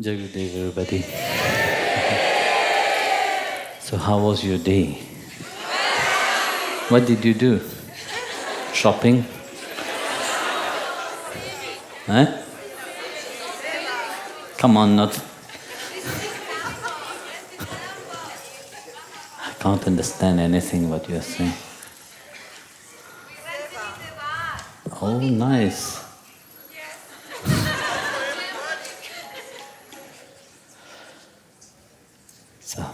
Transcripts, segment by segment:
Good day, everybody. So how was your day? What did you do? Shopping? Huh? Come on, not... I can't understand anything what you're saying. Oh, nice. So,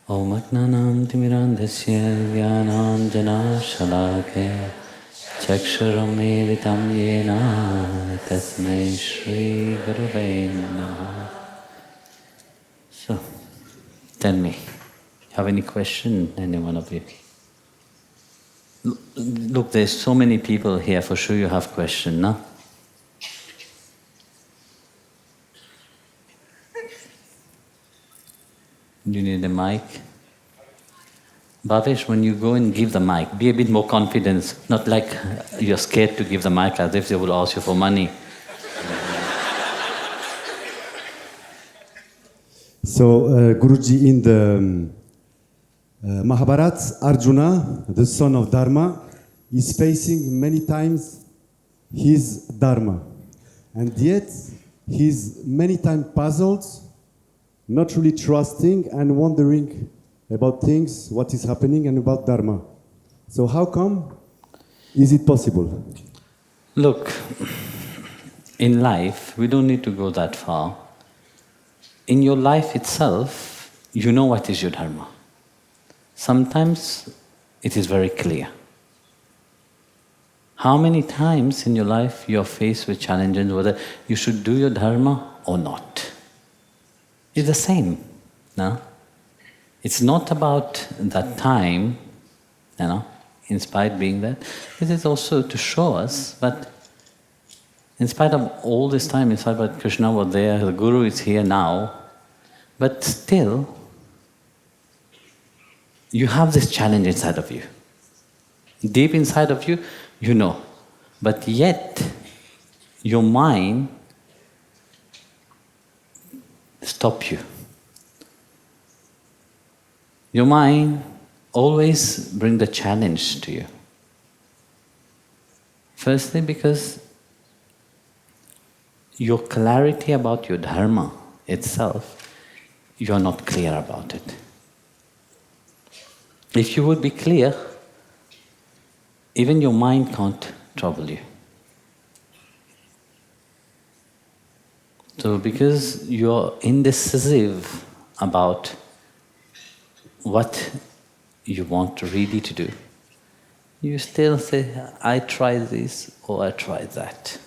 Om Ajnanam Timirandhasya Vyananjana Shalake Chakshuram Meditam Yena Tasmai Shri Gurave Namaha. So, tell me, have any question, any one of you? Look, there's so many people here, for sure you have question, no? You need a mic? Bhavesh, when you go and give the mic, be a bit more confident, not like you're scared to give the mic as if they will ask you for money. So, Guruji, in the Mahabharata, Arjuna, the son of Dharma, is facing many times his Dharma. And yet, he's many times puzzled, not really trusting and wondering about things, what is happening, and about Dharma. So how come is it possible? Look, in life, we don't need to go that far. In your life itself, you know what is your Dharma. Sometimes it is very clear. How many times in your life you are faced with challenges whether you should do your Dharma or not? It's the same, no? It's not about that time, in spite of being that. It is also to show us, but in spite of all this time, in spite of Krishna was there, the Guru is here now, but still, you have this challenge inside of you. Deep inside of you, you know. But yet, your mind stops you. Your mind always brings the challenge to you. Firstly, because your clarity about your Dharma itself, you are not clear about it. If you would be clear, even your mind can't trouble you. So because you're indecisive about what you want really to do, you still say, I try this or I try that.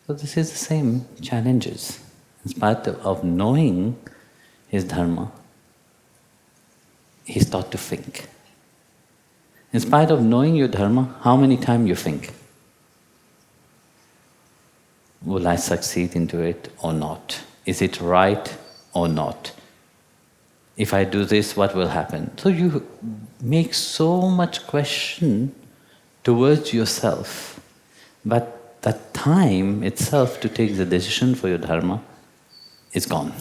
So this is the same challenges. In spite of knowing his Dharma, he starts to think. In spite of knowing your Dharma, how many times you think? Will I succeed into it or not? Is it right or not? If I do this, what will happen? So you make so much question towards yourself, but that time itself to take the decision for your Dharma is gone.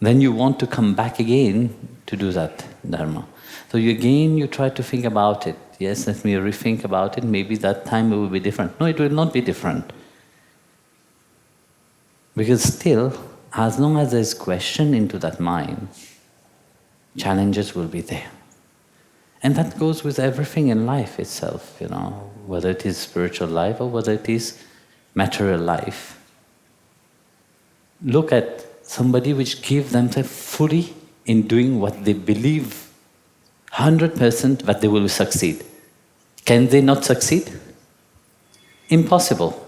Then you want to come back again to do that Dharma. So you try to think about it. Yes, let me rethink about it. Maybe that time it will be different. No, it will not be different. Because still, as long as there is question into that mind, challenges will be there. And that goes with everything in life itself, whether it is spiritual life or whether it is material life. Look at somebody which give themselves fully in doing what they believe 100% that they will succeed. Can they not succeed? Impossible.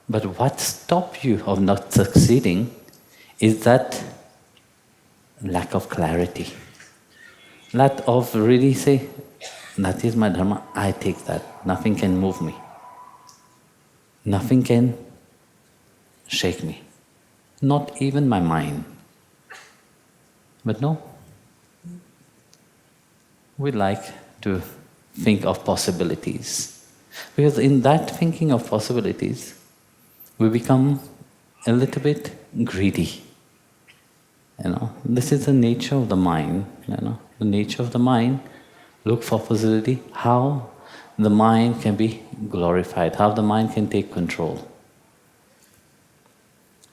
But what stops you of not succeeding is that lack of clarity. Lack of really say, that is my Dharma, I take that. Nothing can move me. Nothing can shake me. Not even my mind. But no, we like to think of possibilities. Because in that thinking of possibilities, we become a little bit greedy. This is the nature of the mind. The nature of the mind, look for possibility, how the mind can be glorified, how the mind can take control.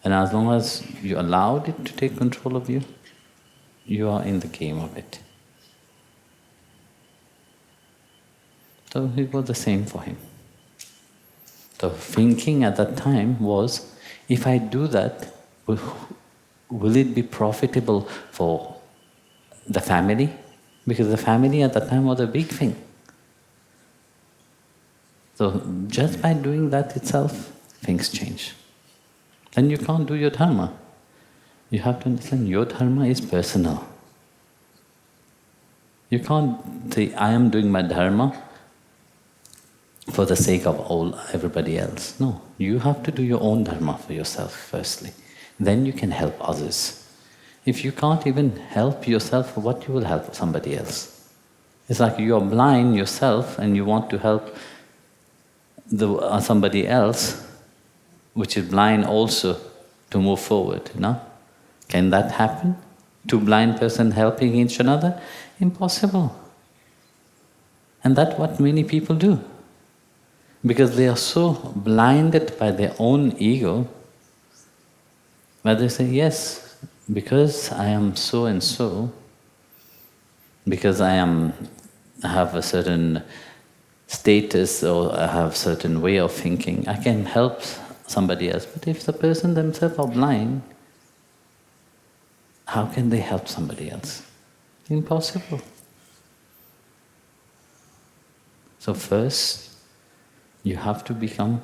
And as long as you allowed it to take control of you, you are in the game of it. So it was the same for him. The thinking at that time was, if I do that, will it be profitable for the family? Because the family at that time was a big thing. So just by doing that itself, things change. Then you can't do your dharma. You have to understand your dharma is personal. You can't say, I am doing my dharma for the sake of everybody else. No, you have to do your own dharma for yourself firstly. Then you can help others. If you can't even help yourself, what you will help somebody else? It's like you are blind yourself and you want to help somebody else, which is blind also, to move forward. Can that happen? Two blind persons helping each another? Impossible. And that's what many people do. Because they are so blinded by their own ego, but they say, yes, because I am so and so, because I have a certain status or I have a certain way of thinking, I can help somebody else. But if the person themselves are blind, how can they help somebody else? Impossible. So first, you have to become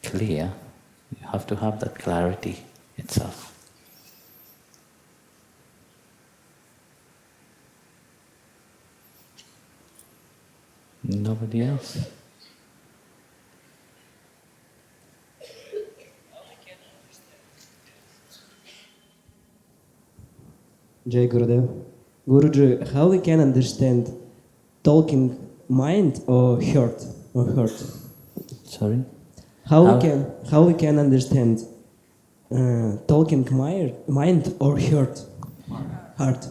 clear. You have to have that clarity itself. Nobody else? Jai Gurudev. Guruji, how we can understand talking mind or heart? Sorry? How we can understand talking mind or heart? Heart.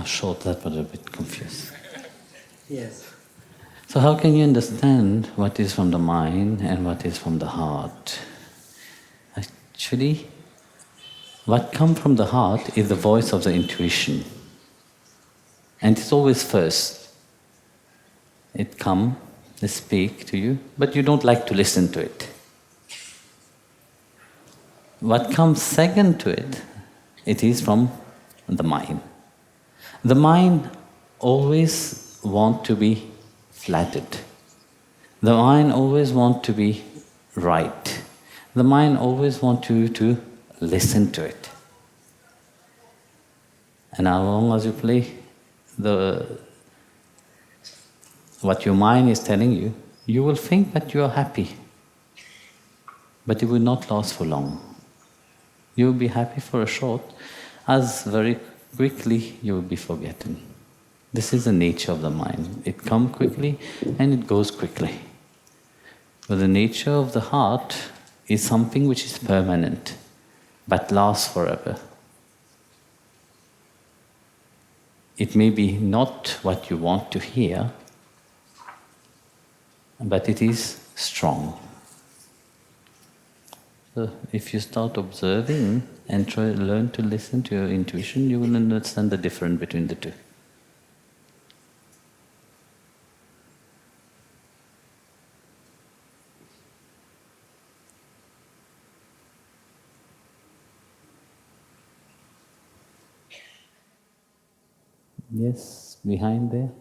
Short, that was a bit confused. Yes. So how can you understand what is from the mind and what is from the heart? Actually, what comes from the heart is the voice of the intuition. And it's always first. It comes, they speak to you, but you don't like to listen to it. What comes second to it, it is from the mind. The mind always wants to be flattered. The mind always wants to be right. The mind always wants you to listen to it. And as long as you play what your mind is telling you, you will think that you are happy. But it will not last for long. You will be happy for a short, as very quickly you will be forgotten. This is the nature of the mind. It comes quickly and it goes quickly. But the nature of the heart is something which is permanent, but lasts forever. It may be not what you want to hear, but it is strong. So if you start observing and learn to listen to your intuition, you will understand the difference between the two. Yes, behind there.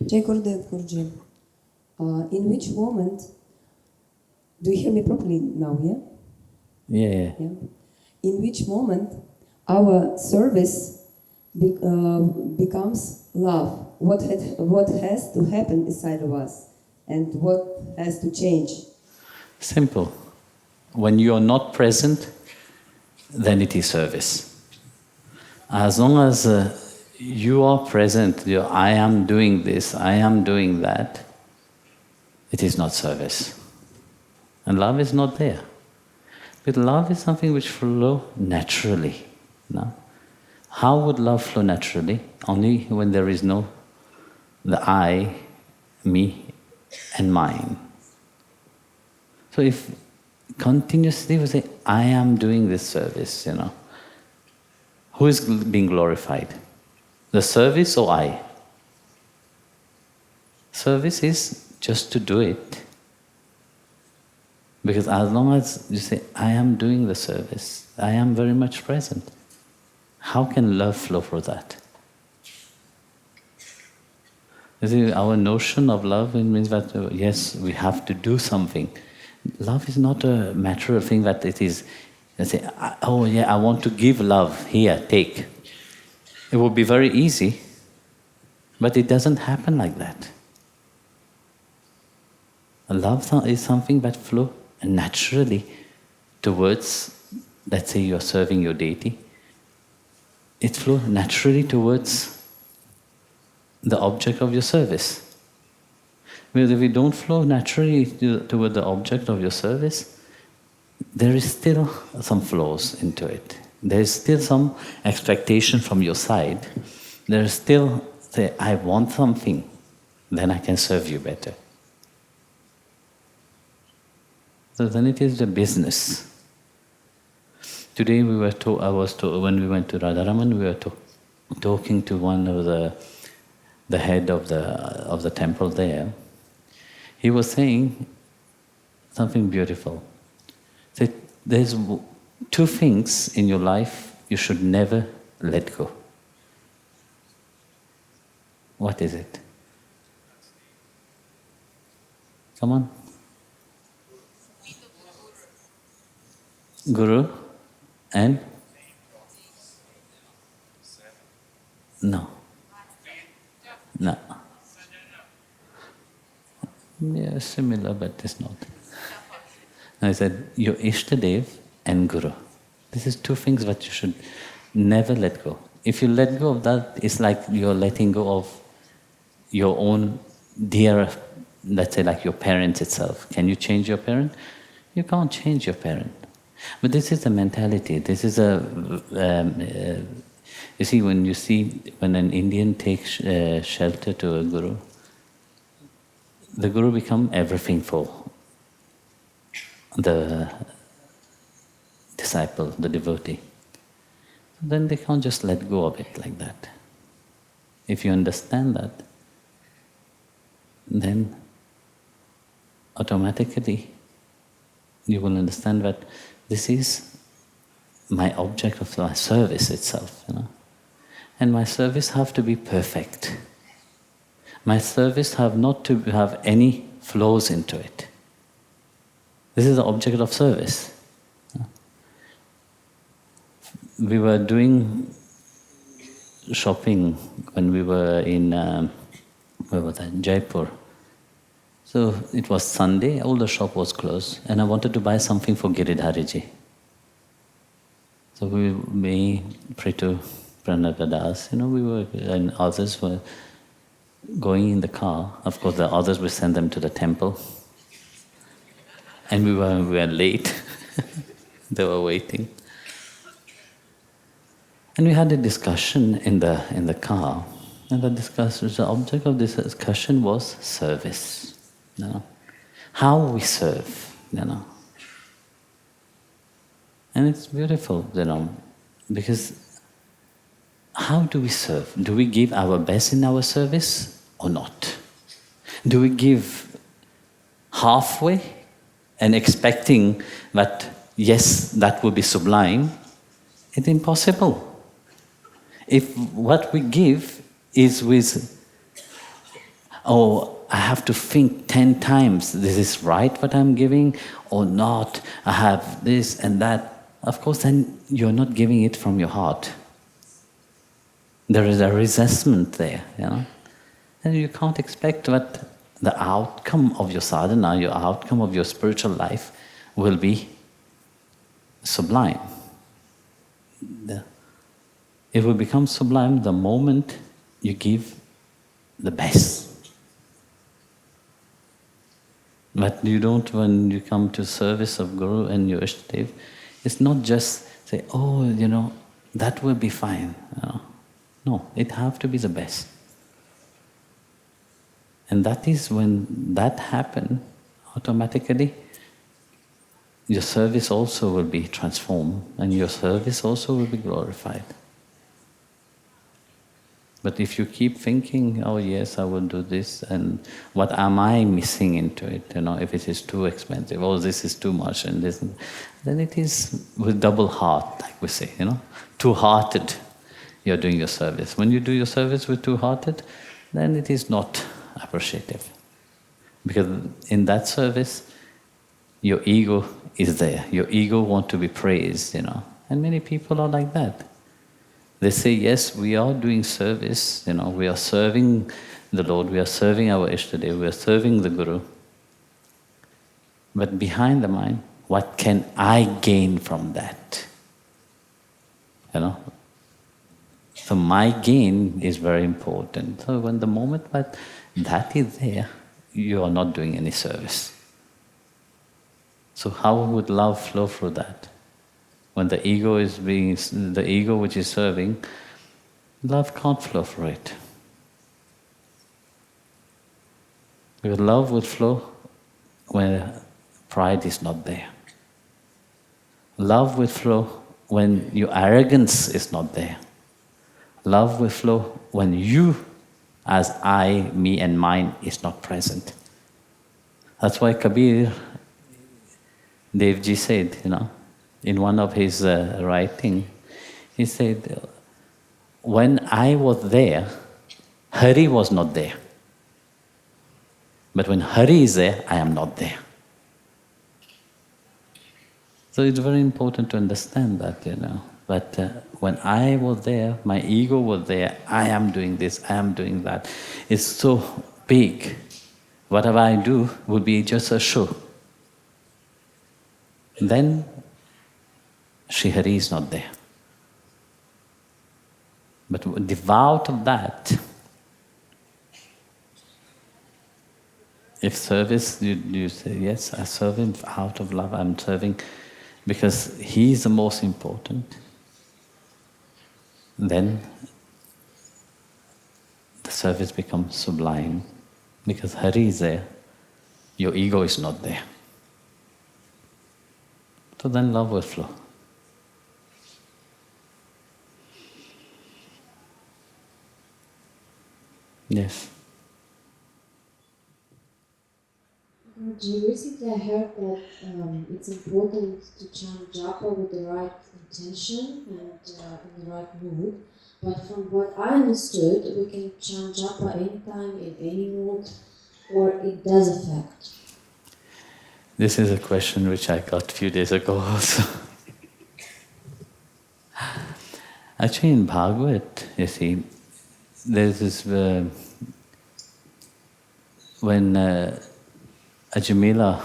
Jai Gurudev Guruji. In which moment, do you hear me properly now, yeah? Yeah. In which moment our service becomes love? What has to happen inside of us? And what has to change? Simple. When you are not present, then it is service. As long as you are present, I am doing this, I am doing that, it is not service. And love is not there. But love is something which flows naturally. No? How would love flow naturally? Only when there is no the I, me, and mine. So if continuously we say, I am doing this service, who is being glorified? The service or I? Service is just to do it. Because as long as you say, I am doing the service, I am very much present, how can love flow for that? You see, our notion of love means that, yes, we have to do something. Love is not a matter of thing that it is, you say, oh yeah, I want to give love, here, take. It would be very easy, but it doesn't happen like that. Love is something that flows naturally towards, let's say you're serving your deity, it flows naturally towards the object of your service. Because if we don't flow naturally toward the object of your service, there is still some flaws into it. There is still some expectation from your side. There is still, say, I want something, then I can serve you better. So then it is the business. Today when we went to Radharaman, we were talking to one of the head of the temple there. He was saying something beautiful. He said, there's two things in your life you should never let go. What is it? Come on. Guru and? No. No. Yeah, similar, but it's not. I said, your Ishtadev and Guru. This is two things that you should never let go. If you let go of that, it's like you're letting go of your own dear, let's say like your parents itself. Can you change your parent? You can't change your parent. But this is the mentality. This is you see, when an Indian takes shelter to a Guru, the Guru becomes everything for the disciple, the devotee. Then they can't just let go of it like that. If you understand that, then automatically you will understand that this is my object of my service itself, And my service have to be perfect. My service have not to have any flaws into it. This is the object of service. We were doing shopping when we were in where was that? Jaipur. So it was Sunday, all the shop was closed, and I wanted to buy something for Giridhariji. So me, Pritu, Pranagadas, we were, and others were going in the car. Of course, the others will send them to the temple. And we were late. They were waiting. And we had a discussion in the car. And the object of this discussion was service. How we serve, And it's beautiful, because how do we serve? Do we give our best in our service or not? Do we give halfway and expecting that, yes, that will be sublime? It's impossible. If what we give is with, I have to think 10 times, this is right what I'm giving or not, I have this and that, of course then you're not giving it from your heart. There is a resentment there, And you can't expect that the outcome of your sadhana, your outcome of your spiritual life will be sublime. It will become sublime the moment you give the best. But you don't, when you come to service of Guru and your Ishtadev, it's not just say, oh, that will be fine. No, it have to be the best. And that is when that happens, automatically your service also will be transformed and your service also will be glorified. But if you keep thinking, oh yes, I will do this, and what am I missing into it? If it is too expensive, oh this is too much, and this, then it is with double heart, like we say, two-hearted. You're doing your service. When you do your service with two-hearted, then it is not appreciative, because in that service, your ego is there. Your ego wants to be praised, and many people are like that. They say, yes, we are doing service, we are serving the Lord, we are serving our Ishtadev, we are serving the Guru. But behind the mind, what can I gain from that? So my gain is very important. So when the moment that is there, you are not doing any service. So how would love flow through that? When the ego which is serving, love can't flow through it. Because love will flow when pride is not there. Love will flow when your arrogance is not there. Love will flow when you, as I, me and mine, is not present. That's why Kabir Devji said, in one of his writing, he said, when I was there, Hari was not there. But when Hari is there, I am not there. So it's very important to understand that, But when I was there, my ego was there, I am doing this, I am doing that. It's so big. Whatever I do would be just a show. Then Sri Hari is not there. But devout of that, if service, you say, yes, I serve him out of love, I'm serving because he is the most important, then the service becomes sublime. Because Hari is there, your ego is not there. So then love will flow. Yes. Recently I heard that it's important to chant japa with the right intention and in the right mood. But from what I understood, we can chant japa anytime, in any mood, or it does affect. This is a question which I got a few days ago also. Actually, in Bhagavad, you see, there's this, when Ajamila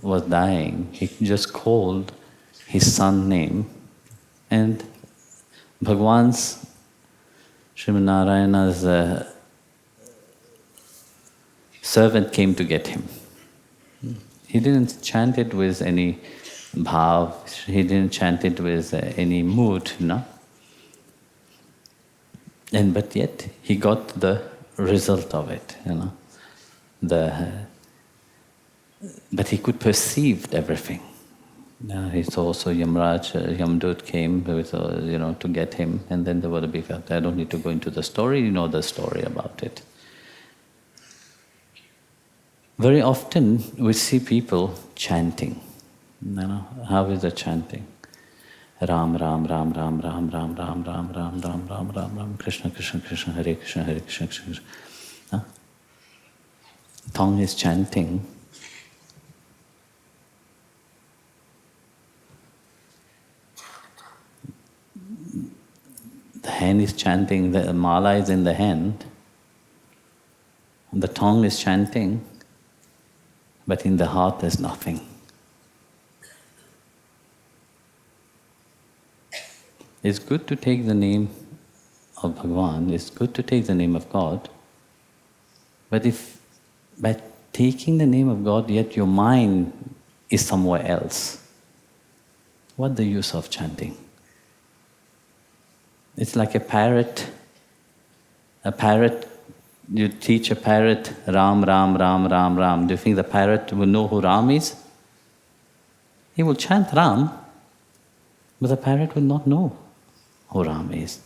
was dying, he just called his son's name, and Bhagwan's, Srimad Narayana's servant came to get him. He didn't chant it with any bhav, he didn't chant it with any mood, But yet, he got the result of it, But he could perceive everything. He saw also Yamdut came with, to get him, and then there was a big fight. I don't need to go into the story, you know the story about it. Very often we see people chanting. How is the chanting? Ram, Ram, Ram, Ram, Ram, Ram, Ram, Ram, Ram, Ram, Ram, Ram, Ram, Krishna, Krishna, Krishna, Hare Krishna, Hare Krishna, Krishna, Krishna. Tongue is chanting. The hand is chanting, the mala is in the hand. The tongue is chanting, but in the heart there's nothing. It's good to take the name of Bhagavan, it's good to take the name of God. But if by taking the name of God, yet your mind is somewhere else, what the use of chanting? It's like a parrot. A parrot, you teach a parrot Ram, Ram, Ram, Ram, Ram. Do you think the parrot will know who Ram is? He will chant Ram, but the parrot will not know who Ram is.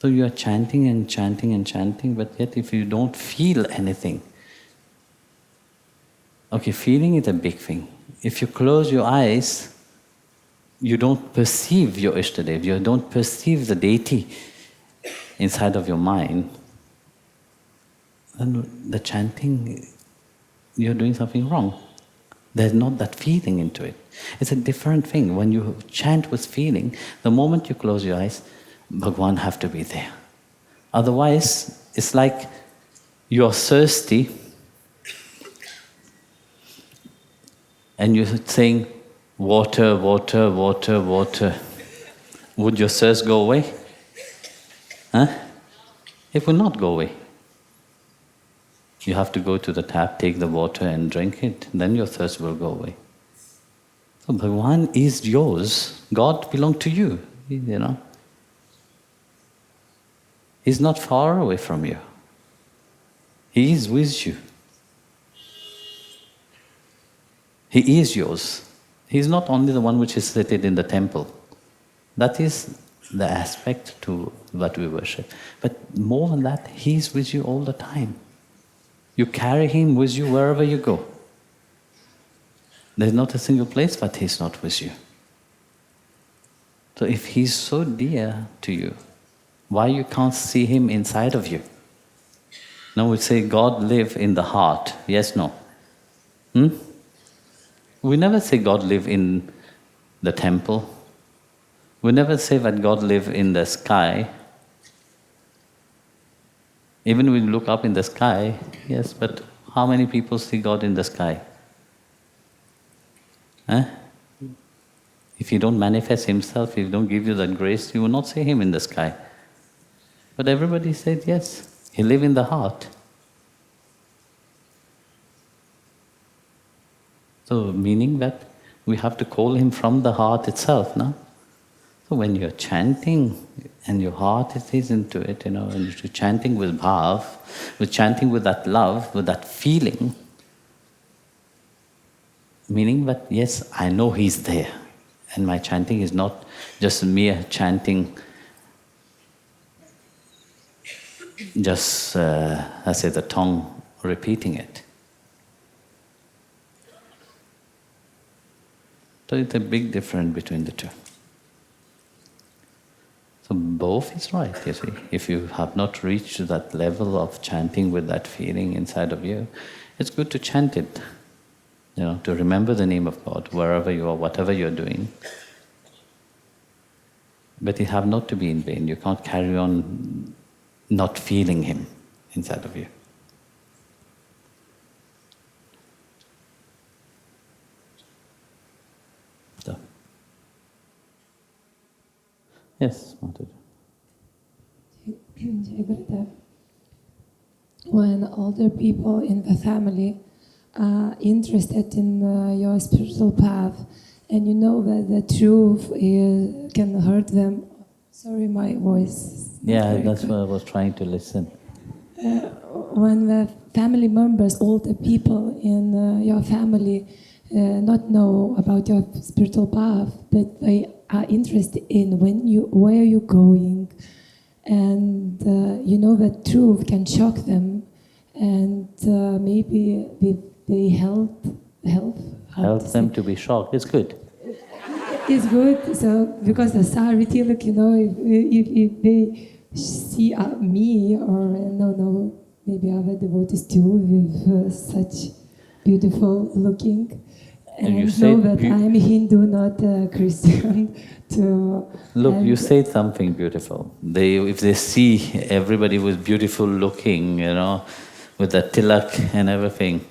So you are chanting and chanting and chanting, but yet if you don't feel anything, okay, feeling is a big thing. If you close your eyes, you don't perceive your Ishtadev, you don't perceive the deity inside of your mind, and the chanting, you're doing something wrong. There's not that feeling into it. It's a different thing. When you chant with feeling, the moment you close your eyes, Bhagwan have to be there. Otherwise, it's like you're thirsty and you're saying, water, water, water, water. Would your thirst go away? Huh? It will not go away. You have to go to the tap, take the water and drink it, then your thirst will go away. So Bhagwan is yours. God belongs to you, you know. He's not far away from you. He is with you. He is yours. He is not only the one which is seated in the temple. That is the aspect to what we worship. But more than that, He is with you all the time. You carry Him with you wherever you go. There's not a single place but He's not with you. So if He's so dear to you, why you can't see Him inside of you? Now we say God live in the heart. Yes, no? We never say God live in the temple. We never say that God live in the sky. Even when we look up in the sky, yes, but how many people see God in the sky? Huh? If He don't manifest Himself, if He don't give you that grace, you will not see Him in the sky. But everybody said, yes, He live in the heart. So meaning that we have to call Him from the heart itself, no? So when you're chanting and your heart is into it, you know, and you're chanting with bhav, with chanting with that love, with that feeling, meaning that yes, I know He's there, and my chanting is not just mere chanting, just I say the tongue repeating it. So it's a big difference between the two. So both is right, you see. If you have not reached that level of chanting with that feeling inside of you, it's good to chant it, you know, to remember the name of God wherever you are, whatever you're doing. But it have not to be in vain. You can't carry on not feeling Him inside of you. So. Yes, Mataji. Jai Gurudev. When older people in the family are interested in your spiritual path, and you know that the truth can hurt them. Sorry, my voice. Yeah, that's why I was trying to listen. When the family members, older people in your family, not know about your spiritual path, but they are interested in where you're going, and you know that truth can shock them, and maybe they help them to be shocked. It's good. It's good. So because the Sarvati, look, you know, if they see me or maybe other devotees too with such beautiful looking. And you know that I'm Hindu, not Christian. Look, you said something beautiful. If they see everybody was beautiful looking, you know, with the tilak and everything,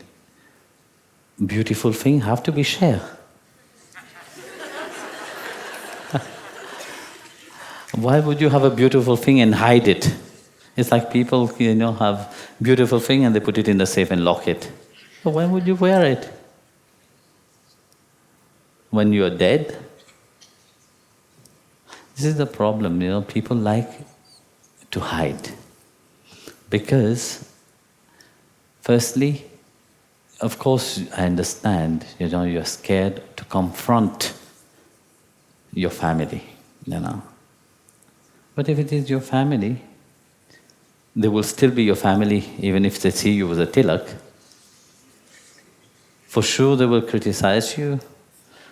beautiful thing have to be shared. Why would you have a beautiful thing and hide it? It's like people, have beautiful thing and they put it in the safe and lock it. So why would you wear it? When you are dead? This is the problem, people like to hide. Because, firstly, of course, I understand, you're scared to confront your family, But if it is your family, they will still be your family even if they see you with a tilak. For sure they will criticize you.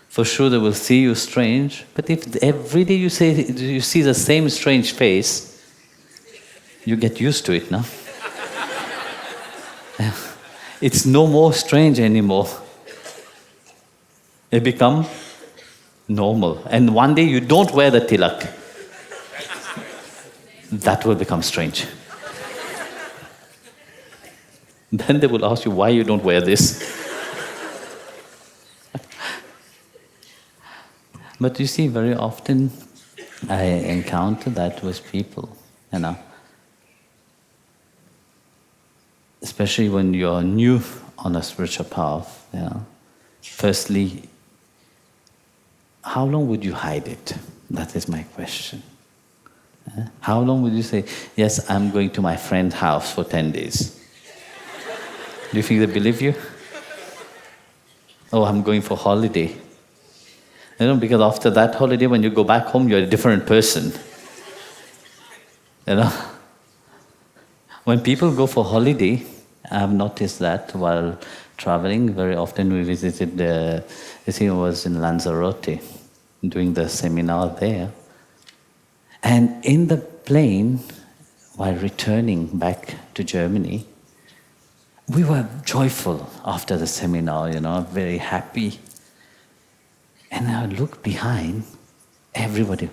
For sure they will see you strange. But if every day you see the same strange face, you get used to it, no? It's no more strange anymore. It becomes normal. And one day you don't wear the tilak. That will become strange. Then they will ask you why you don't wear this. But you see, very often I encounter that with people, Especially when you're new on a spiritual path, Firstly, how long would you hide it? That is my question. How long would you say, yes, I'm going to my friend's house for 10 days? Do you think they believe you? Oh, I'm going for holiday. Because after that holiday, when you go back home, you're a different person. When people go for holiday, I've noticed that while traveling, very often we visited, I think it was in Lanzarote, doing the seminar there. And in the plane, while returning back to Germany, we were joyful after the seminar, very happy. And I look behind, everybody.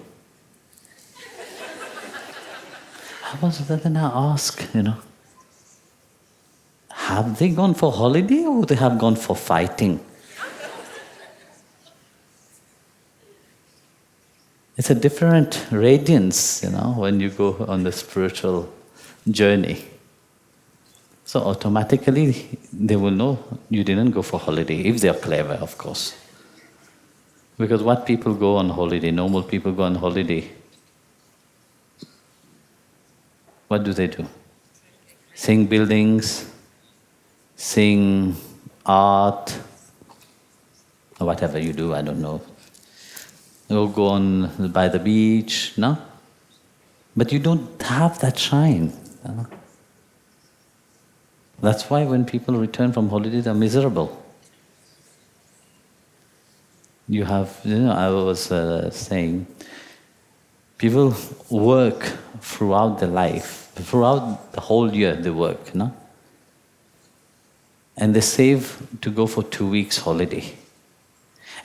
Then I ask, have they gone for holiday or they have gone for fighting? It's a different radiance, when you go on the spiritual journey. So automatically they will know you didn't go for holiday, if they are clever, of course. Because what people go on holiday, normal people go on holiday, what do? Sing buildings, sing art, or whatever you do, I don't know. Or go on by the beach, no? But you don't have that shine. That's why when people return from holiday, they're miserable. You have, I was saying, people work throughout their life, throughout the whole year they work, no? And they save to go for 2 weeks holiday.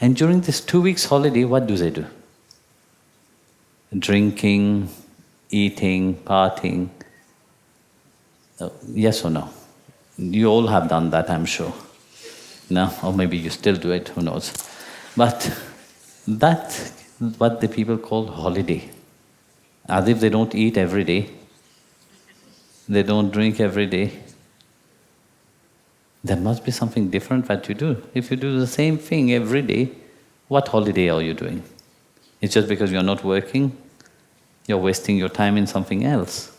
And during this 2 weeks holiday, what do? Drinking, eating, partying. Yes or no? You all have done that, I'm sure. No? Or maybe you still do it, who knows. But that's what the people call holiday. As if they don't eat every day, they don't drink every day. There must be something different that you do. If you do the same thing every day, what holiday are you doing? It's just because you're not working, you're wasting your time in something else.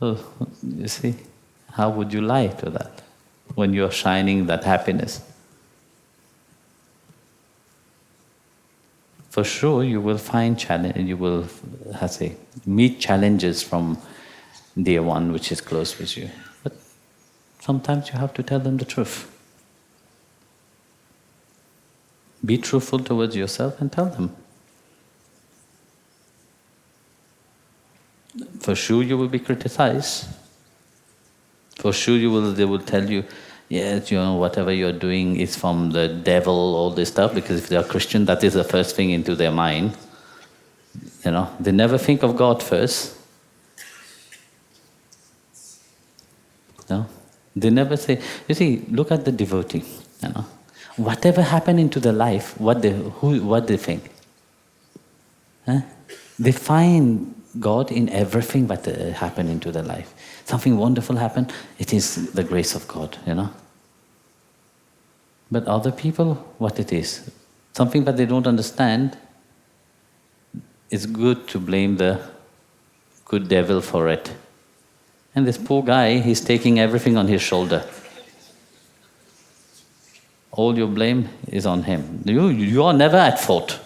So, you see, how would you lie to that when you're shining that happiness? For sure, you will find challenge. You will, meet challenges from dear one which is close with you. But sometimes you have to tell them the truth. Be truthful towards yourself and tell them. For sure, you will be criticized. For sure, they will tell you, yes, whatever you're doing is from the devil, all this stuff, because if they are Christian, that is the first thing into their mind. They never think of God first. No? They never say, you see, look at the devotee, Whatever happened into their life, what they think? They find God in everything that happen into their life. Something wonderful happened, it is the grace of God, But other people, what it is? Something that they don't understand, it's good to blame the good devil for it. And this poor guy, he's taking everything on his shoulder. All your blame is on him. You are never at fault.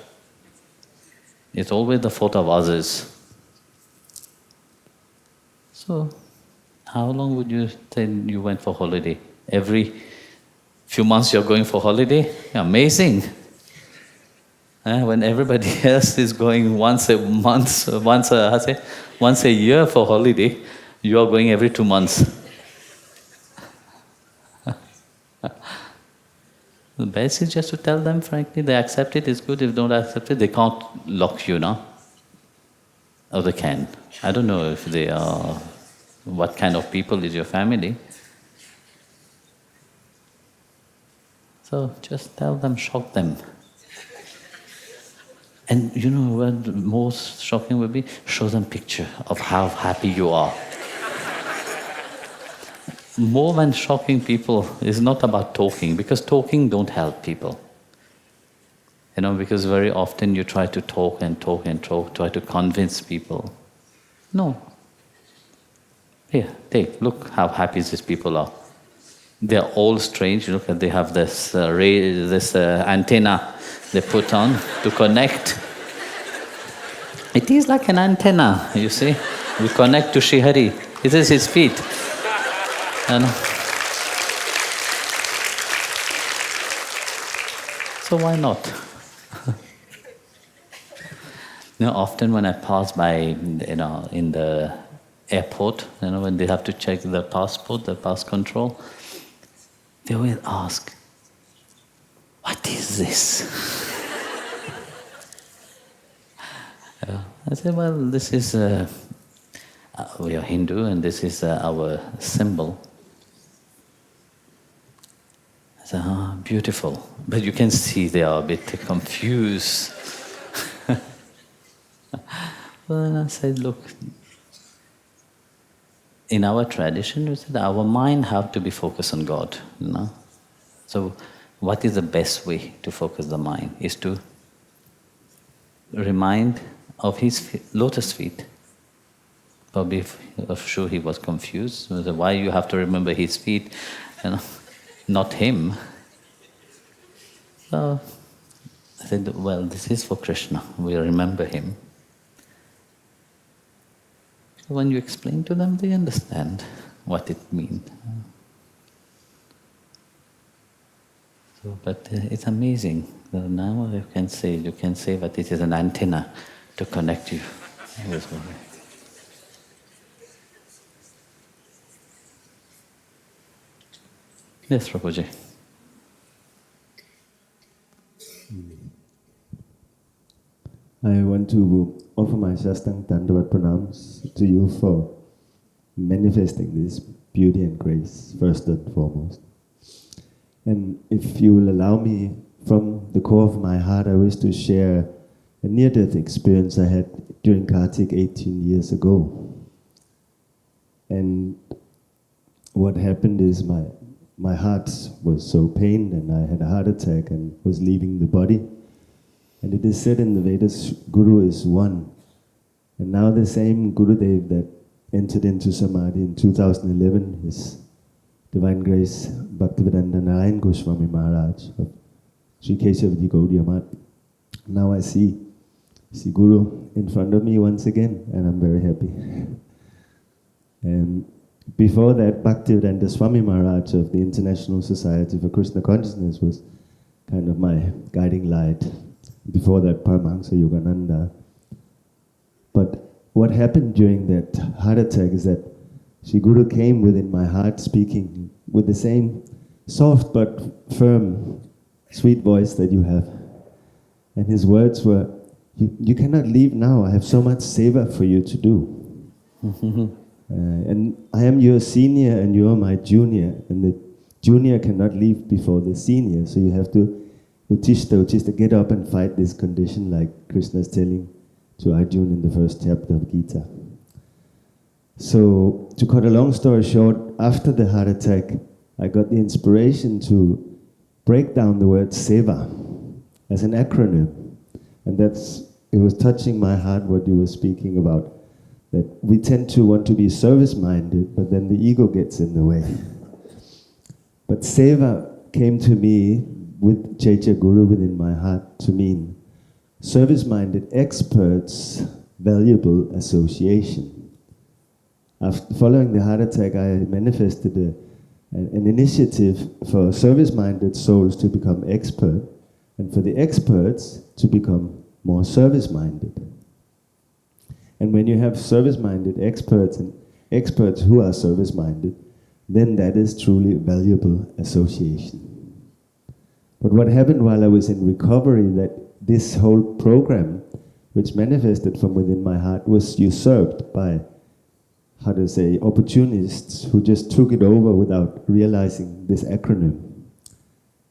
It's always the fault of others. So, how long would you say you went for holiday? Every few months you're going for holiday? Amazing. When everybody else is going once a month, once a year for holiday, you are going every 2 months. The best is just to tell them frankly, they accept it, it's good. If they don't accept it, they can't lock you, no? Or they can. I don't know if they are, what kind of people is your family. So just tell them, shock them. And you know what the most shocking would be? Show them picture of how happy you are. More than shocking people is not about talking, because talking don't help people. Because very often you try to talk and talk and talk, try to convince people. No. Here, look how happy these people are. They're all strange. Look at, they have this antenna they put on to connect. It is like an antenna, you see. We connect to Srihari. It is his feet. So why not? Often when I pass by, in the airport, when they have to check the passport, the pass control, they always ask, "What is this?" I say, "Well, this is we are Hindu, and this is our symbol." I say, beautiful. But you can see they are a bit confused. Well, then I said, look, in our tradition, we said our mind have to be focused on God. So what is the best way to focus the mind? Is to remind of his lotus feet. Probably, I'm sure he was confused. Why you have to remember his feet, not him? So I said, well, this is for Krishna. We remember him. So when you explain to them, they understand what it means. So, but it's amazing. So now you can say that it is an antenna to connect you with God. Yes, Prabhuji. I want to offer my Shastang Dandavat Pranams to you for manifesting this beauty and grace, first and foremost. And if you will allow me, from the core of my heart, I wish to share a near-death experience I had during Kartik 18 years ago. And what happened is my heart was so pained, and I had a heart attack and was leaving the body. And it is said in the Vedas, Guru is one. And now the same Gurudev that entered into Samadhi in 2011, His Divine Grace Bhaktivedanta Narayan Goswami Maharaj of Sri Kesavaji Gaudiya Math. Now I see Guru in front of me once again, and I'm very happy. And before that, Bhaktivedanta Swami Maharaj of the International Society for Krishna Consciousness was kind of my guiding light. Before that, Paramahamsa Vishwananda. But what happened during that heart attack is that Sri Guru came within my heart speaking with the same soft but firm, sweet voice that you have. And his words were, you cannot leave now, I have so much seva for you to do. And I am your senior and you are my junior, and the junior cannot leave before the senior, so you have to Uttishta, get up and fight this condition, like Krishna is telling to Arjuna in the first chapter of Gita. So, to cut a long story short, after the heart attack, I got the inspiration to break down the word seva as an acronym. And it was touching my heart what you were speaking about, that we tend to want to be service-minded, but then the ego gets in the way. But seva came to me with Chaitya Guru within my heart to mean service-minded experts, valuable association. After following the heart attack, I manifested an initiative for service-minded souls to become expert, and for the experts to become more service-minded. And when you have service-minded experts and experts who are service-minded, then that is truly valuable association. But what happened while I was in recovery, that this whole program, which manifested from within my heart, was usurped by opportunists who just took it over without realizing this acronym.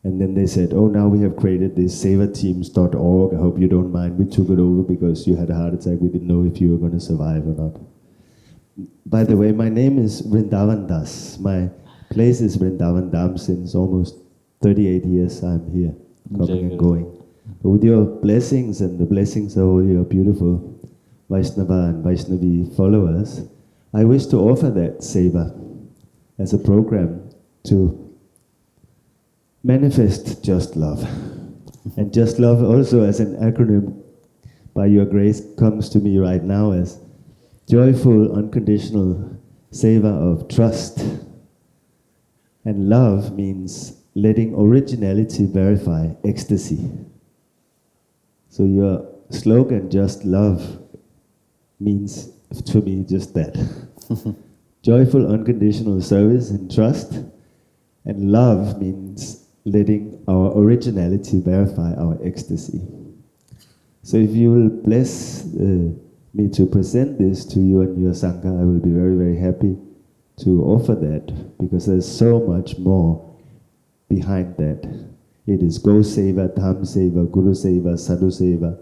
And then they said, oh, now we have created this sevateams.org, I hope you don't mind, we took it over because you had a heart attack, we didn't know if you were going to survive or not. By the way, my name is Vrindavan Das. My place is Vrindavan Dham. Since almost 38 years I'm here, coming and going. But with your blessings and the blessings of all your beautiful Vaishnava and Vaishnavi followers, I wish to offer that seva as a program to manifest just love. And just love also as an acronym, by your grace, comes to me right now as joyful, unconditional seva of trust. And love means letting originality verify ecstasy. So your slogan, just love, means to me just that. Joyful, unconditional service and trust. And love means letting our originality verify our ecstasy. So if you will bless me to present this to you and your Sangha, I will be very, very happy to offer that, because there's so much more behind that. It is Go Seva, Dham Seva, Guru Seva, Sadhu Seva,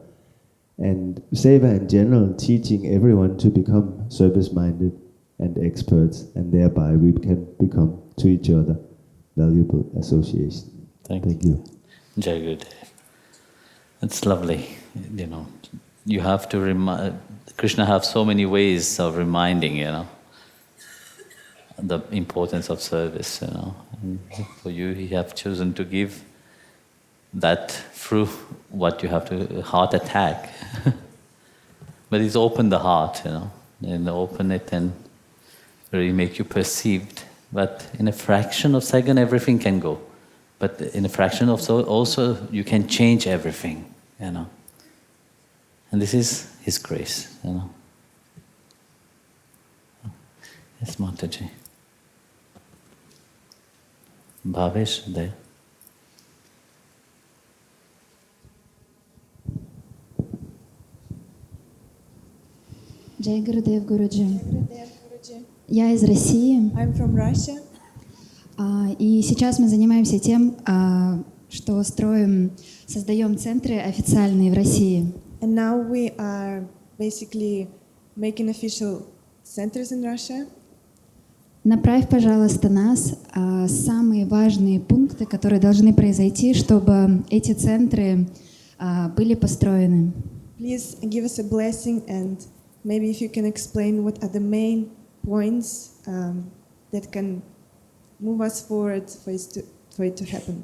and Seva in general, teaching everyone to become service-minded and experts, and thereby we can become to each other valuable association. Thank you. Jai Gurudev. It's lovely, You have to remind, Krishna has so many ways of reminding, the importance of service, And for you, he have chosen to give that through what you have to, heart attack. But he's opened the heart, and open it and really make you perceived. But in a fraction of a second, everything can go. But in a fraction of so also you can change everything, And this is his grace, Yes, Mataji. Bhavesh there. Jai Gurudev Guruji. Я из России. I'm from Russia. И сейчас мы занимаемся тем, что создаем центры официальные в России. And now we are basically making official centers in Russia. Направь, пожалуйста, нас самые важные пункты, которые должны произойти, чтобы эти центры были построены. Please give us a blessing, and maybe if you can explain what are the main points that can move us forward for it to happen.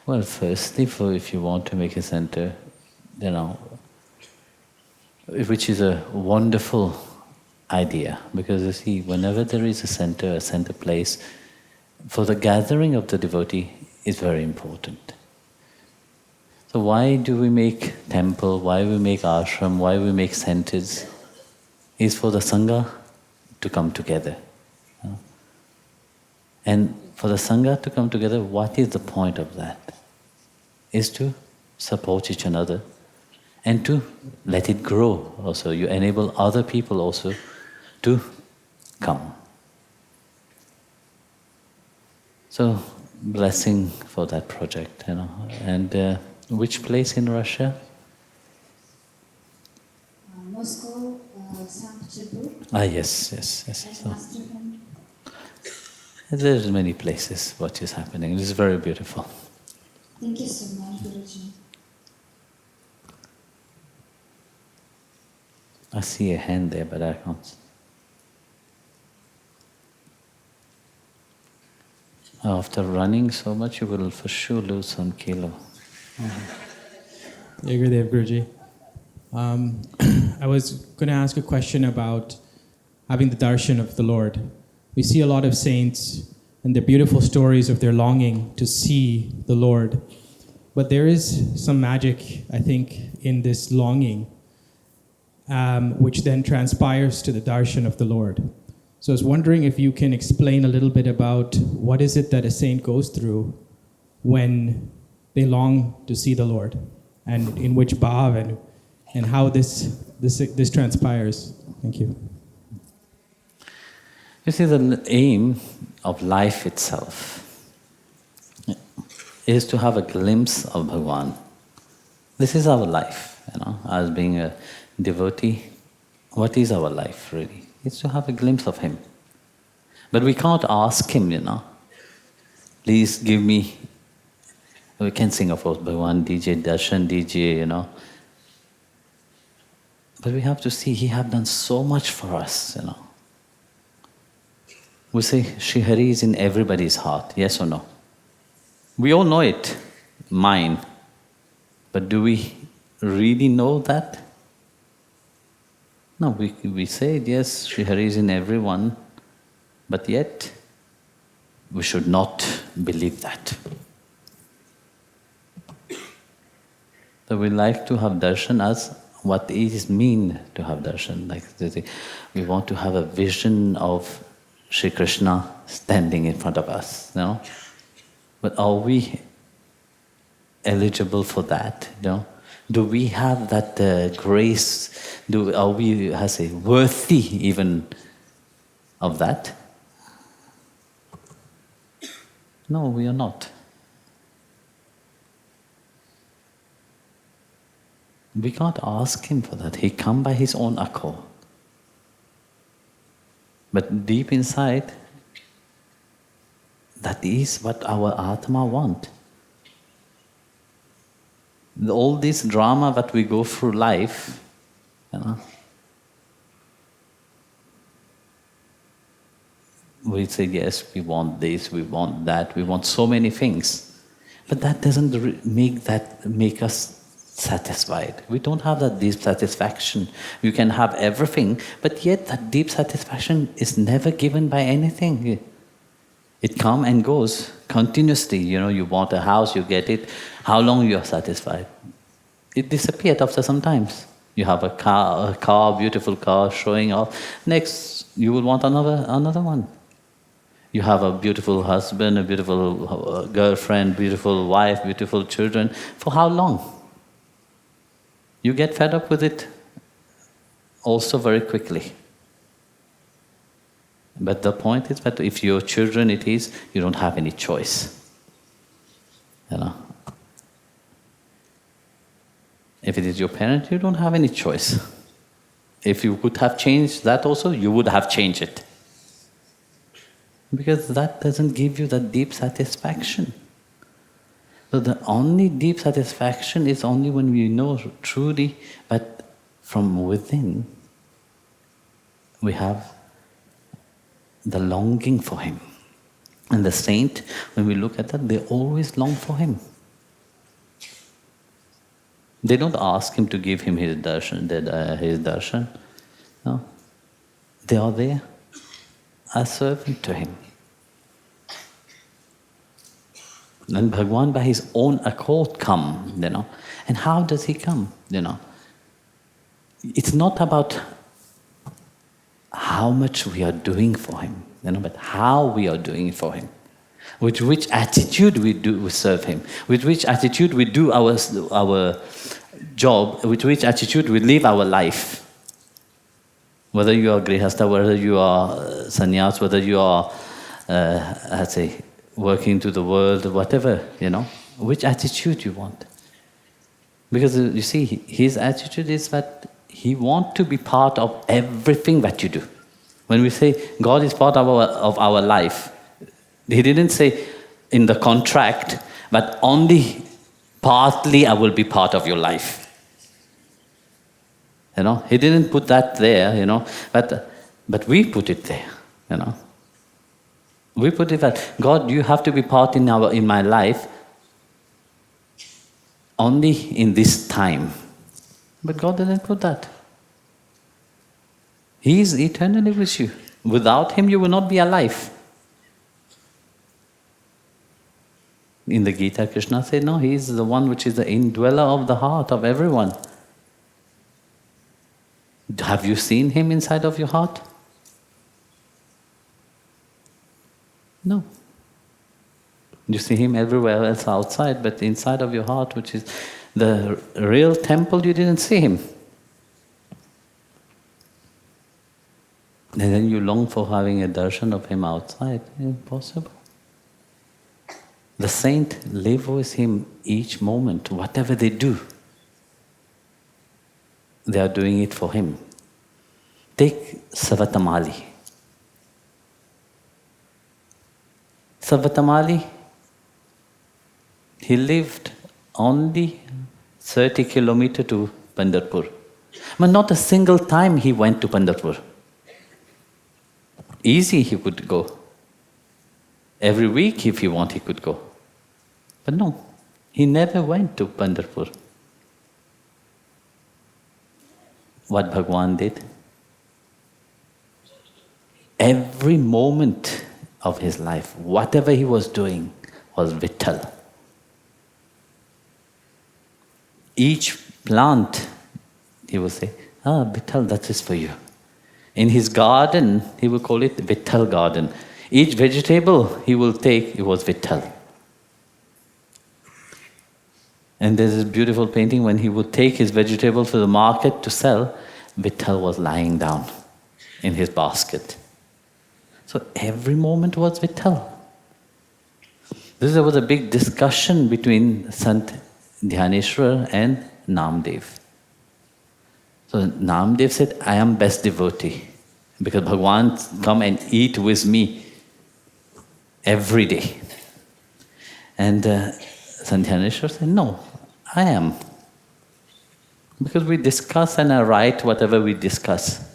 Well, firstly, if you want to make a center, which is a wonderful idea, because you see, whenever there is a center place, for the gathering of the devotee is very important. So why do we make temple, why we make ashram, why we make centers? Is for the Sangha to come together. And for the Sangha to come together, what is the point of that? Is to support each other and to let it grow also. You enable other people also to come. So, blessing for that project, And which place in Russia? Moscow, St. Petersburg, Yes. and So, Astrakhan. there's many places what is happening. It is very beautiful. Thank you so much, Guruji. I see a hand there, but I can't. After running so much, you will for sure lose some kilo. Gurudev Guruji. I was going to ask a question about having the darshan of the Lord. We see a lot of saints and their beautiful stories of their longing to see the Lord. But there is some magic, I think, in this longing, which then transpires to the darshan of the Lord. So I was wondering if you can explain a little bit about what is it that a saint goes through when they long to see the Lord, and in which bhav and how this transpires. Thank you. You see, the aim of life itself is to have a glimpse of Bhagavan. This is our life, as being a devotee. What is our life really? It's to have a glimpse of Him. But we can't ask Him, please give me. We can sing, of course, Bhagavan, DJ, Darshan, DJ, But we have to see He have done so much for us, We say Shri Hari is in everybody's heart, yes or no? We all know it, mine. But do we really know that? No, we say yes, Shri Hari is in everyone, but yet we should not believe that. So we like to have darshan as what it means to have darshan. Like we want to have a vision of Sri Krishna standing in front of us, But are we eligible for that, Do we have that grace? Are we, worthy even of that? No, we are not. We can't ask Him for that. He come by His own accord. But deep inside, that is what our Atma want. All this drama that we go through life, we say, yes, we want this, we want that, we want so many things. But that doesn't make us satisfied. We don't have that deep satisfaction. You can have everything, but yet that deep satisfaction is never given by anything. It comes and goes continuously. You want a house, you get it. How long you are satisfied? It disappeared after some times. You have a car, beautiful car showing off. Next, you will want another one. You have a beautiful husband, a beautiful girlfriend, beautiful wife, beautiful children. For how long? You get fed up with it also very quickly. But the point is that if your children it is, you don't have any choice. If it is your parent, you don't have any choice. If you could have changed that also, you would have changed it. Because that doesn't give you that deep satisfaction. So the only deep satisfaction is only when we know truly that from within we have the longing for Him. And the saint, when we look at that, they always long for Him. They don't ask Him to give him his darshan. No. They are there as servant to Him. And Bhagavan by His own accord come, And how does He come, It's not about how much we are doing for Him, but how we are doing it for Him. With which attitude we serve Him. With which attitude we do our job. With which attitude we live our life. Whether you are grihastha, whether you are sannyas, whether you are, working to the world, whatever, which attitude you want. Because you see, his attitude is that He wants to be part of everything that you do. When we say God is part of our life, He didn't say in the contract, but only partly I will be part of your life. He didn't put that there, but we put it there, We put it that God, you have to be part in my life only in this time. But God didn't put that. He is eternally with you. Without Him, you will not be alive. In the Gita, Krishna said, no, He is the one which is the indweller of the heart of everyone. Have you seen Him inside of your heart? No. You see Him everywhere else outside, but inside of your heart, which is the real temple, you didn't see Him. And then you long for having a darshan of Him outside. Impossible. The saint live with Him each moment, whatever they do. They are doing it for Him. Take Savatamali. Savatamali, he lived only 30 kilometers to Pandharpur. But not a single time he went to Pandharpur. Easy he could go. Every week if he want he could go. But no, he never went to Pandharpur. What Bhagwan did? Every moment of his life, whatever he was doing was Vitthal. Each plant, he will say, Vitthal, that is for you. In his garden, he will call it Vitthal garden. Each vegetable he will take, it was Vitthal. And there's this beautiful painting when he would take his vegetable to the market to sell, Vitthal was lying down in his basket. So every moment was Vitthal. There was a big discussion between Sant Dhyaneshwar and Namdev. So Namdev said, I am best devotee because Bhagwan come and eat with me every day. And Sant Dhyaneshwar said, no, I am. Because we discuss and I write whatever we discuss.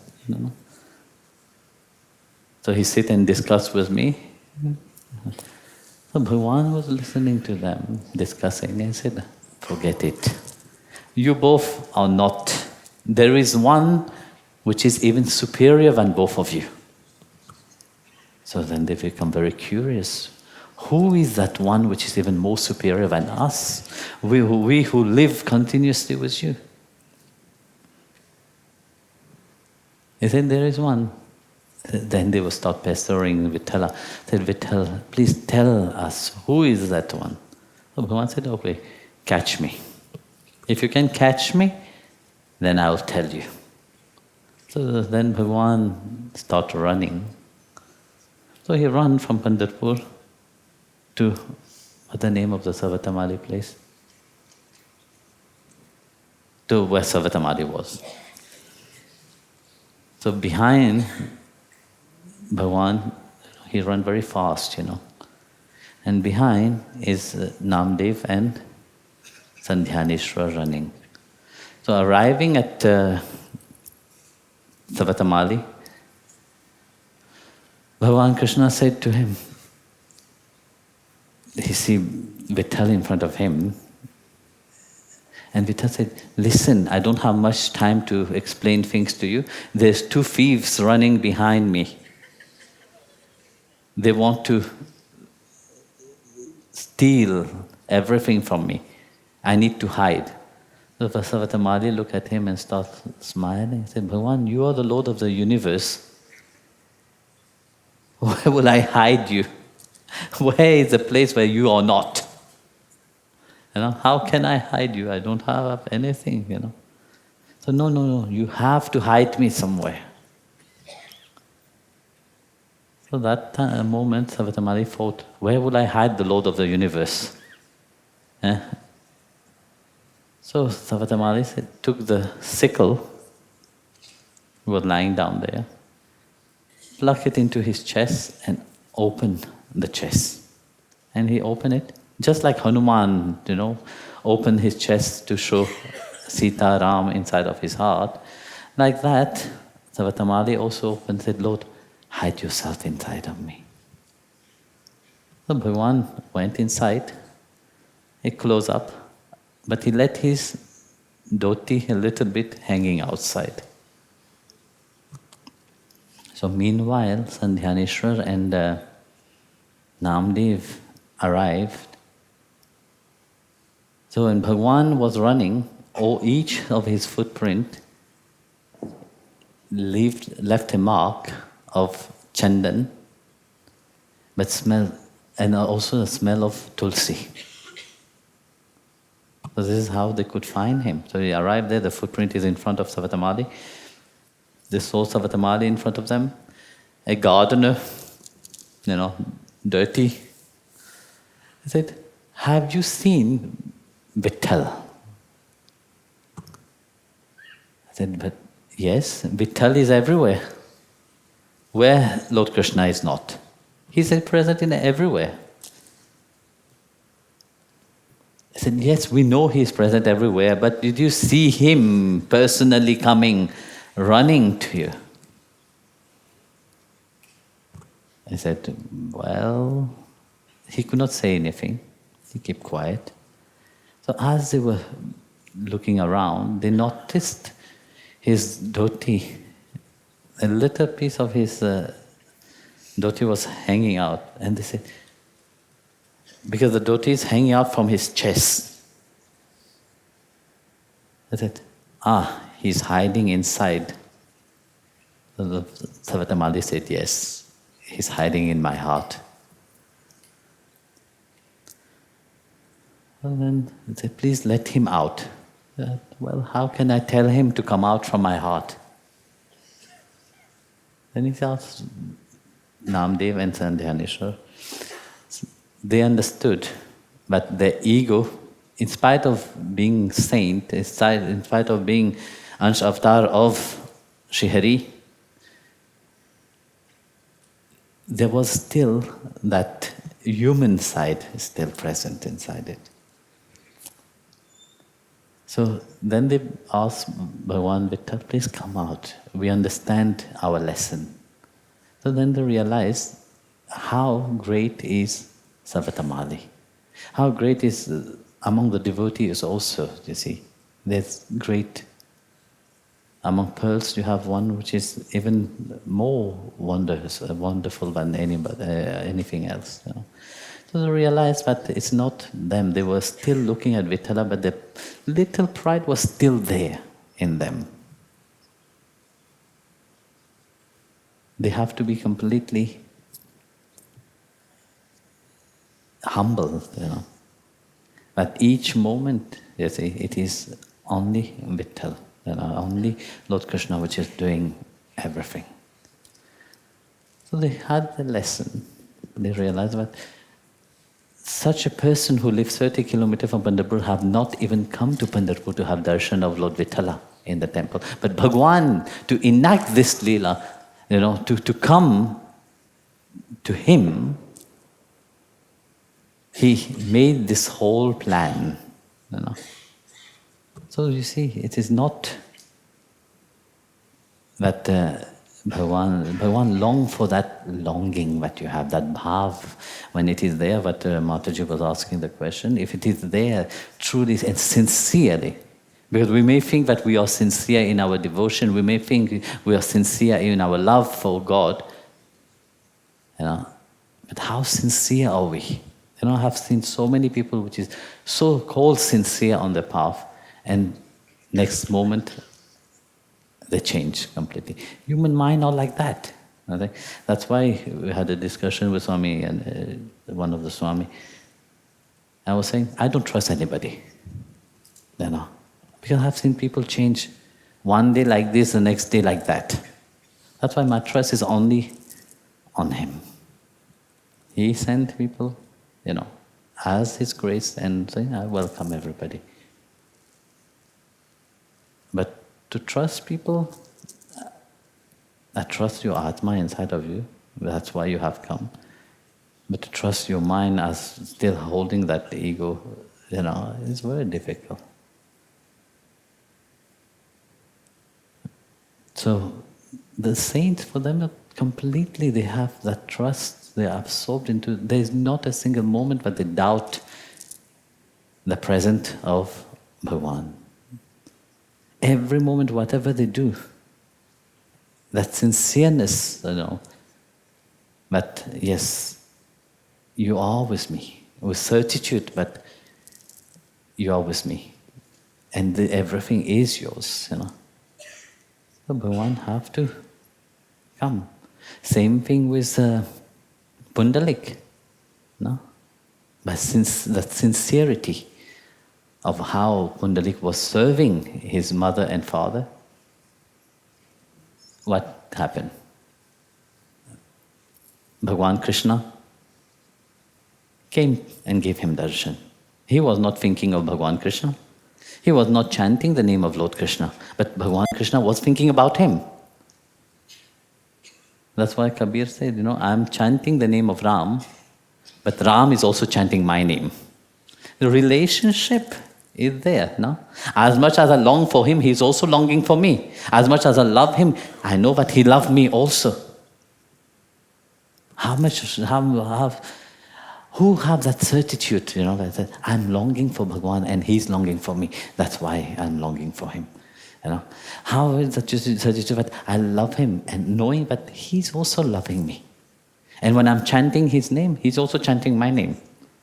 So he sit and discuss with me. So Bhagwan was listening to them, discussing, and said, forget it. You both are not. There is one which is even superior than both of you. So then they become very curious. Who is that one which is even more superior than us? We who live continuously with you. He said, there is one. Then they will start pestering Vitthal. Said, Vitthal, please tell us, who is that one? So Bhagavan said, okay, catch me. If you can catch me, then I will tell you. So then Bhagavan started running. So he ran from Pandharpur to, what's the name of the Savatamali place? To where Savatamali was. So behind Bhagwan, he ran very fast, And behind is Namdev and Sandhyaneshwar running. So arriving at Savatamali, Bhagavan Krishna said to him, he see Vitthal in front of him, and Vitthal said, listen, I don't have much time to explain things to you. There's two thieves running behind me. They want to steal everything from me. I need to hide. So Savatamali looked at him and started smiling. He said, Bhagavan, you are the Lord of the universe. Where will I hide you? Where is the place where you are not? How can I hide you? I don't have anything, So no, you have to hide me somewhere. So that moment, Savatamali thought, where would I hide the Lord of the universe? So Savatamali took the sickle He was lying down there. Pluck it into his chest and open the chest. And he opened it, just like Hanuman, opened his chest to show Sita, Ram inside of his heart. Like that, Savatamali also opened and said, Lord, hide yourself inside of me. So Bhagavan went inside, he closed up, but he let his dhoti a little bit hanging outside. So meanwhile, Sandhyaneshwar and Namdev arrived. So when Bhagavan was running, each of his footprint left a mark of chandan, but smell, and also a smell of tulsi. So this is how they could find him. So he arrived there, the footprint is in front of Savatamali. They saw Savatamali in front of them. A gardener, dirty. He said, have you seen Vitthal? I said, but yes, Vitthal is everywhere. Where Lord Krishna is not. He said, present in everywhere. I said, yes, we know he is present everywhere, but did you see him personally coming, running to you? I said, well, he could not say anything. He kept quiet. So as they were looking around, they noticed his dhoti, a little piece of his dhoti was hanging out. And they said, because the dhoti is hanging out from his chest. They said, he's hiding inside. So the Savatamali said, yes, he's hiding in my heart. And then they said, please let him out. Well, how can I tell him to come out from my heart? Then he asked Namdev and Sandhyaneshwar. They understood, but their ego, in spite of being saint, in spite of being Ansh Avatar of Shri Hari, there was still that human side still present inside it. So then they asked Bhagavan Vitthal, please come out. We understand our lesson. So then they realized how great is Savatamali. How great is among the devotees also, you see. There's great, among pearls you have one which is even more wonderful than anything else. So they realized that it's not them. They were still looking at Vithala, but the little pride was still there in them. They have to be completely humble, But each moment, you see, it is only Vitthal, only Lord Krishna which is doing everything. So they had the lesson. They realized that such a person who lives 30 kilometers from Pandharpur have not even come to Pandharpur to have darshan of Lord Vithala in the temple. But Bhagwan, to enact this lila, to come to him, he made this whole plan. So you see, it is not that Bhagavan long for that longing that you have, that bhav, when it is there, what Mataji was asking the question, if it is there truly and sincerely, because we may think that we are sincere in our devotion, we may think we are sincere in our love for God, but how sincere are we? I have seen so many people which is so called sincere on the path, and next moment they change completely. Human mind not like that. That's why we had a discussion with Swami and one of the Swami. I was saying, I don't trust anybody. Because I've seen people change one day like this, the next day like that. That's why my trust is only on him. He sent people, as his grace, and saying, I welcome everybody. But to trust people, I trust your Atma inside of you, that's why you have come. But to trust your mind as still holding that ego, is very difficult. So the saints, for them, completely they have that trust, they are absorbed into, there is not a single moment where they doubt the presence of Bhagavan. Every moment, whatever they do, that sincereness, but yes, you are with me, with certitude, but you are with me. And everything is yours, So Bhagavan have to come. Same thing with Pundalik, no? But since that sincerity of how Pundalik was serving his mother and father, what happened? Bhagavan Krishna came and gave him darshan. He was not thinking of Bhagavan Krishna. He was not chanting the name of Lord Krishna, but Bhagavan Krishna was thinking about him. That's why Kabir said, I'm chanting the name of Ram, but Ram is also chanting my name. The relationship is there, no? As much as I long for him, he's also longing for me. As much as I love him, I know that he loved me also. Who have that certitude, that I'm longing for Bhagavan and he's longing for me. That's why I'm longing for him. How is that certitude that I love him and knowing that he's also loving me. And when I'm chanting his name, he's also chanting my name.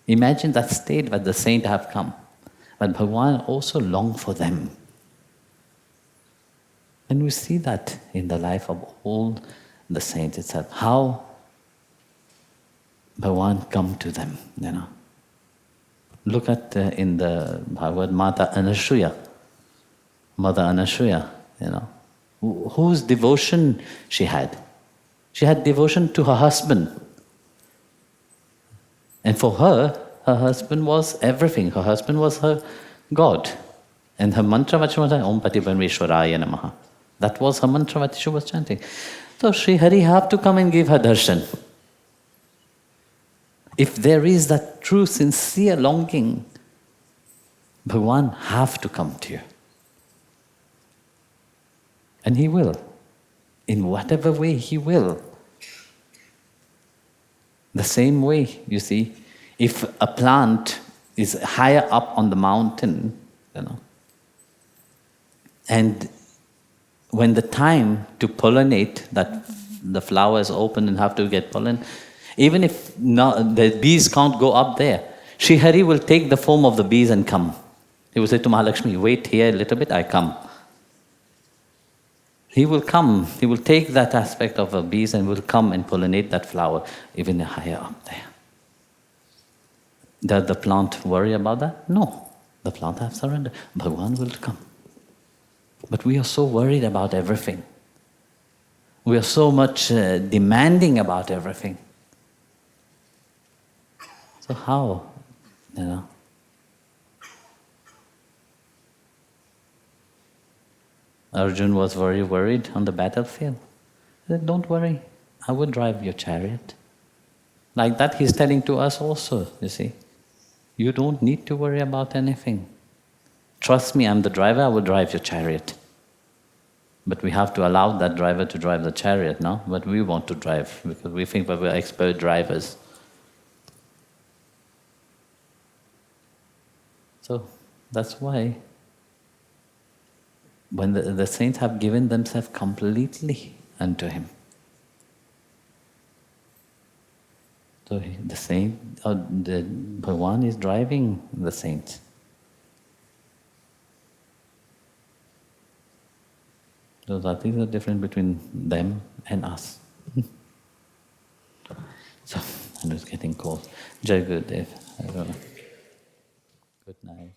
Imagine that state that the saints have come. But Bhagavan also longs for them. And we see that in the life of all the saints itself. How Bhagavan come to them, Look at in the Bhagavad Mata Anasuya. Mother Anasuya, whose devotion she had. She had devotion to her husband. And for her husband was everything. Her husband was her God. And her mantra was Om Pati Parmeshwaraya Namaha. That was her mantra that she was chanting. So Sri Hari have to come and give her darshan. If there is that true, sincere longing, Bhagavan have to come to you. And he will. In whatever way he will. The same way, you see, if a plant is higher up on the mountain, and when the time to pollinate, that the flowers open and have to get pollen, even if the bees can't go up there, Sri Hari will take the form of the bees and come. He will say to Mahalakshmi, wait here a little bit, I come. He will come, he will take that aspect of a bees and will come and pollinate that flower even higher up there. Does the plant worry about that? No. The plant has surrendered. Bhagavan will come. But we are so worried about everything. We are so much demanding about everything. So how, Arjun was very worried on the battlefield. He said, don't worry, I will drive your chariot. Like that he's telling to us also, you see. You don't need to worry about anything. Trust me, I'm the driver, I will drive your chariot. But we have to allow that driver to drive the chariot, no? But we want to drive because we think that we're expert drivers. So that's why when the saints have given themselves completely unto him. So the saint, the Bhagavan is driving the saints. So that is the difference between them and us. So, and it's getting cold. Jai Gurudev. Good night.